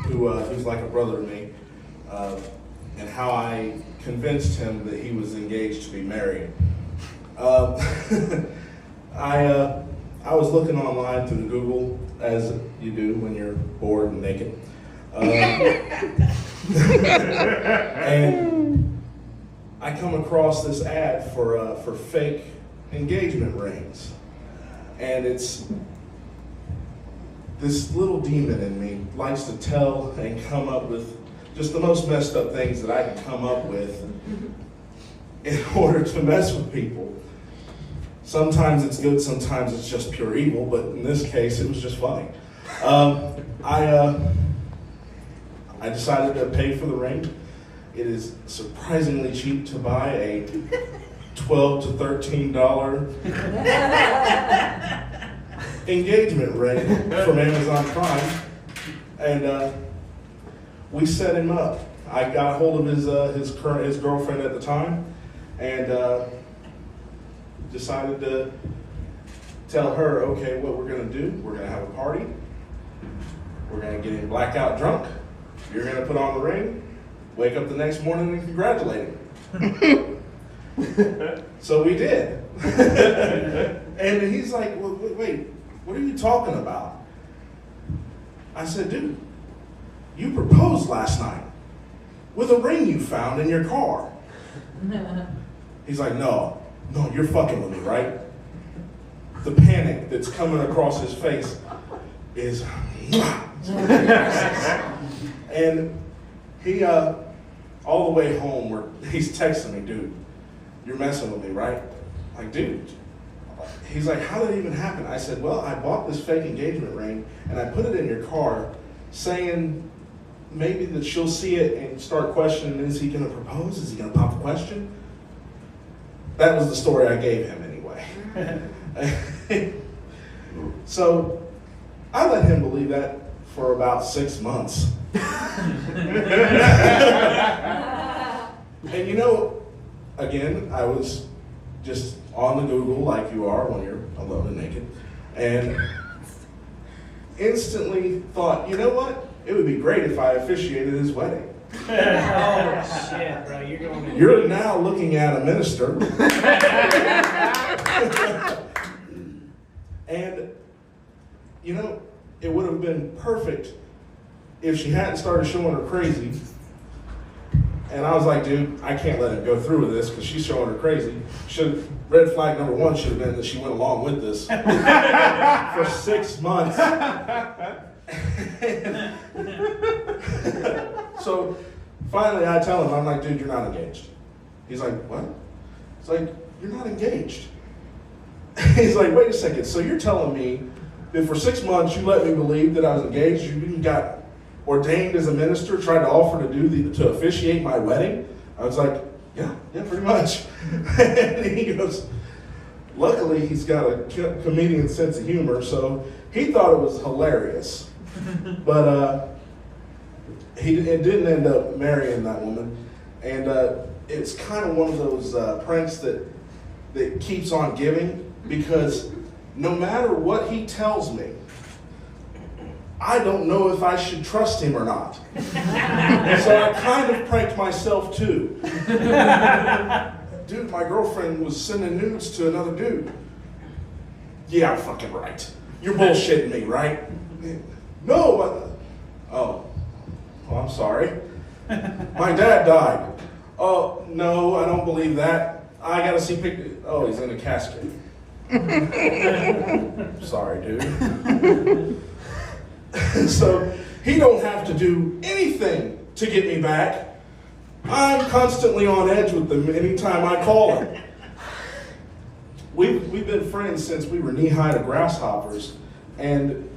who's like a brother to me, and how I convinced him that he was engaged to be married. I was looking online through Google, as you do when you're bored and naked. And I come across this ad for fake engagement rings. And it's this little demon in me likes to tell and come up with just the most messed up things that I can come up with in order to mess with people. Sometimes it's good, sometimes it's just pure evil, but in this case, it was just funny. I decided to pay for the ring. It is surprisingly cheap to buy a $12 to $13 engagement ring from Amazon Prime, and we set him up. I got a hold of his girlfriend at the time, and decided to tell her, okay, what we're going to do, we're going to have a party, we're going to get him blackout drunk, you're going to put on the ring, wake up the next morning and congratulate him. So we did. And he's like, well, wait, what are you talking about? I said, dude, you proposed last night with a ring you found in your car. He's like, no, you're fucking with me, right? The panic that's coming across his face is, and he, all the way home, he's texting me, dude, you're messing with me, right? Like, dude. He's like, how did it even happen? I said, well, I bought this fake engagement ring and I put it in your car saying maybe that she'll see it and start questioning, is he going to propose? Is he going to pop the question? That was the story I gave him anyway. So I let him believe that for about 6 months. And you know, again, I was just on the Google like you are when you're alone and naked, and instantly thought, you know what? It would be great if I officiated his wedding. Oh shit, bro! You're now looking at a minister. And, you know, it would have been perfect if she hadn't started showing her crazy. And I was like, dude, I can't let it go through with this because she's showing her crazy. Red flag number one should have been that she went along with this for 6 months. So finally I tell him, I'm like, dude, you're not engaged. He's like, what? It's like, you're not engaged. He's like, wait a second, so you're telling me that for 6 months you let me believe that I was engaged, you even got ordained as a minister, tried to offer to officiate my wedding? I was like, yeah, pretty much. And he goes, luckily he's got a comedian sense of humor, so he thought it was hilarious. But it didn't end up marrying that woman. And it's kind of one of those pranks that keeps on giving, because no matter what he tells me, I don't know if I should trust him or not. So I kind of pranked myself too. Dude, my girlfriend was sending nudes to another dude. Yeah, I'm fucking right. You're bullshitting me, right? No, oh, I'm sorry. My dad died. Oh, no, I don't believe that. I gotta see pictures. Oh, he's in a casket. Sorry, dude. So he don't have to do anything to get me back. I'm constantly on edge with them anytime I call him. We've been friends since we were knee-high to grasshoppers, and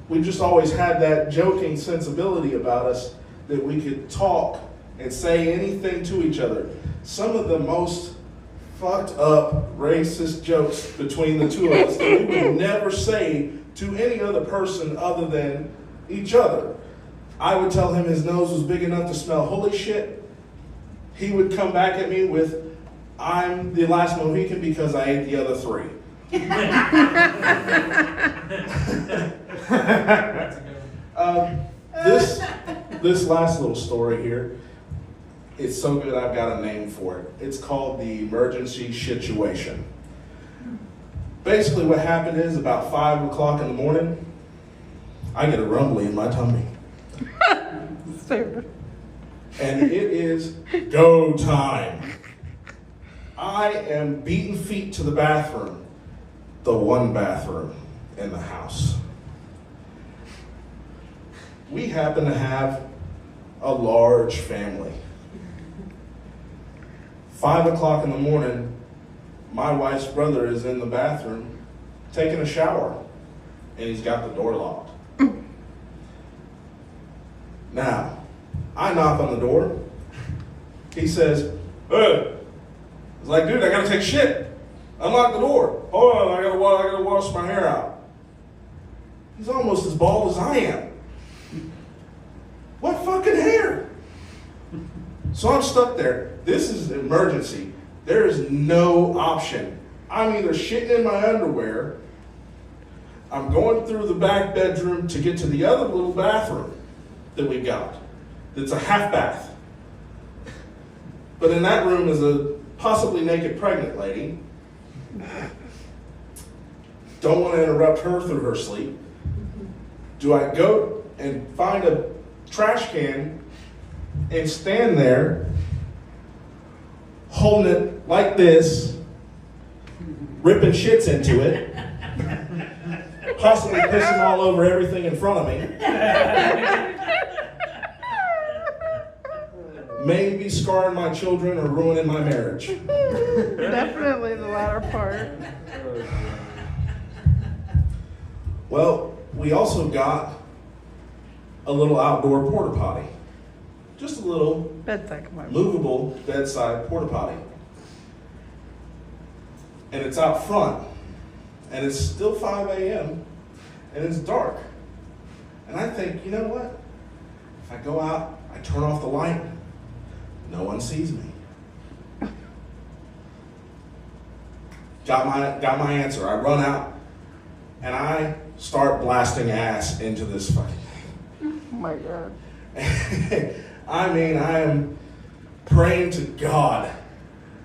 we just always had that joking sensibility about us that we could talk and say anything to each other. Some of the most fucked up racist jokes between the two of us that we would never say to any other person other than each other. I would tell him his nose was big enough to smell holy shit. He would come back at me with, I'm the last Mohican because I ate the other three. This last little story here, it's so good I've got a name for it. It's called the emergency shituation. Basically what happened is about 5 o'clock in the morning, I get a rumbly in my tummy. And it is go time. I am beating feet to the bathroom, the one bathroom in the house. We happen to have a large family. 5 o'clock in the morning, my wife's brother is in the bathroom taking a shower, and he's got the door locked. Now, I knock on the door. He says, "Hey." I was like, "Dude, I gotta take shit. Unlock the door. Hold on, I gotta wash my hair out." He's almost as bald as I am. What fucking hair? So I'm stuck there. This is an emergency. There is no option. I'm either shitting in my underwear, I'm going through the back bedroom to get to the other little bathroom that we've got. It's a half bath. But in that room is a possibly naked pregnant lady. Don't want to interrupt her through her sleep. Do I go and find a trash can and stand there holding it like this, ripping shits into it, possibly pissing all over everything in front of me, maybe scarring my children or ruining my marriage? Definitely the latter part. Well, we also got a little outdoor porta potty. Just a little Bedside compartment. movable bedside porta potty. And it's out front. And it's still 5 a.m. and it's dark. And I think, you know what? If I go out, I turn off the light, no one sees me. Got my answer. I run out and I start blasting ass into this fucking thing. Oh my God. I mean, I am praying to God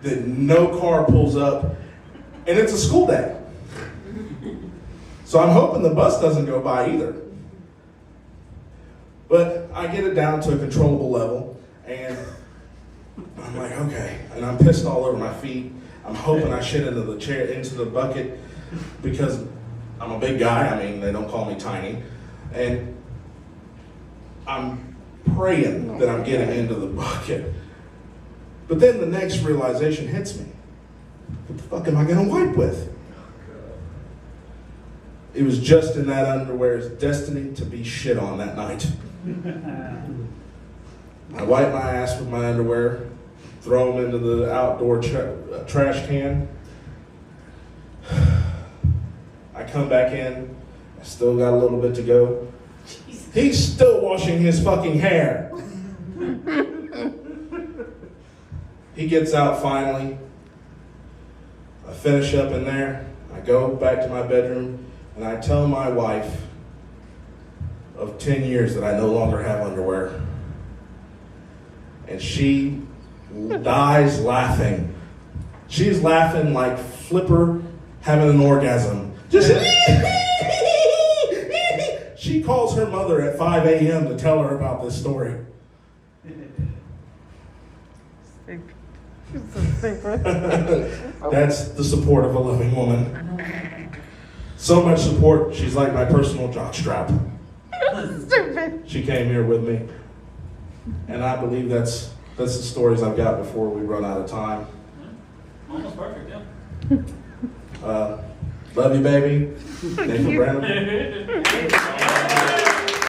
that no car pulls up, and it's a school day. So I'm hoping the bus doesn't go by either. But I get it down to a controllable level, and I'm like, okay. And I'm pissed all over my feet. I'm hoping I shit into the chair, into the bucket, because I'm a big guy. I mean, they don't call me tiny. And I'm praying that I'm getting into the bucket. But then the next realization hits me. What the fuck am I going to wipe with? It was just in that underwear's destiny to be shit on that night. I wipe my ass with my underwear, throw them into the outdoor trash can. I come back in, I still got a little bit to go. He's still washing his fucking hair. He gets out finally. I finish up in there. I go back to my bedroom and I tell my wife of 10 years that I no longer have underwear. And she dies laughing. She's laughing like Flipper having an orgasm. Just she calls her mother at 5 a.m. to tell her about this story. That's the support of a loving woman. So much support, she's like my personal jockstrap. Stupid. She came here with me. And I believe that's the stories I've got before we run out of time. Almost perfect, yeah. Love you, baby. Thank Thank you, you. Branham.